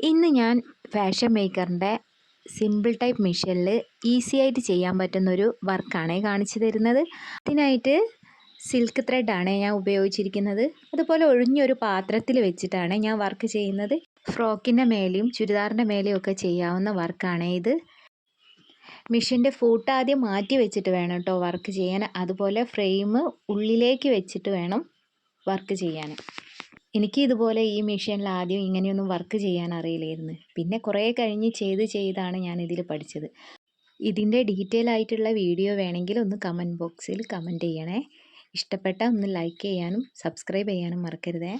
ഇന്ന് ഞാൻ fashion മേക്കറിൻ്റെ simple type മെഷീനിൽ ഈസി ആയിട്ട് ചെയ്യാൻ പറ്റുന്നൊരു വർക്കാണ് കാണിച്ചു തരുന്നത്. ഇതിനായിട്ട് സിൽക്ക് ത്രെഡാണ് ഞാൻ ഉപയോഗിച്ചിരിക്കുന്നത്. അതുപോലെ ഒഴിഞ്ഞൊരു പാത്രത്തിൽ വെച്ചിട്ടാണ് ഞാൻ വർക്ക് ചെയ്യുന്നത്. ഫ്രോക്കിൻ്റെ മേലെയും ചുരിദാറിൻ്റെ മേലെയും ഒക്കെ ചെയ്യാവുന്ന വർക്കാണ് ഇത്. മെഷീൻ്റെ ഫൂട്ട് ആദ്യം മാറ്റി വെച്ചിട്ട് വേണം കേട്ടോ വർക്ക് ചെയ്യാൻ. അതുപോലെ ഫ്രെയിം ഉള്ളിലേക്ക് വെച്ചിട്ട് വേണം വർക്ക് ചെയ്യാൻ. എനിക്ക് ഇതുപോലെ ഈ മെഷീനിൽ ആദ്യം ഇങ്ങനെയൊന്നും വർക്ക് ചെയ്യാൻ അറിയില്ലായിരുന്നു. പിന്നെ കുറേ കഴിഞ്ഞ് ചെയ്താണ് ഞാൻ ഇതിൽ പഠിച്ചത്. ഇതിൻ്റെ ഡീറ്റെയിൽ ആയിട്ടുള്ള വീഡിയോ വേണമെങ്കിൽ ഒന്ന് കമൻറ്റ് ബോക്സിൽ കമൻറ്റ് ചെയ്യണേ. ഇഷ്ടപ്പെട്ട ഒന്ന് ലൈക്ക് ചെയ്യാനും സബ്സ്ക്രൈബ് ചെയ്യാനും മറക്കരുതേ.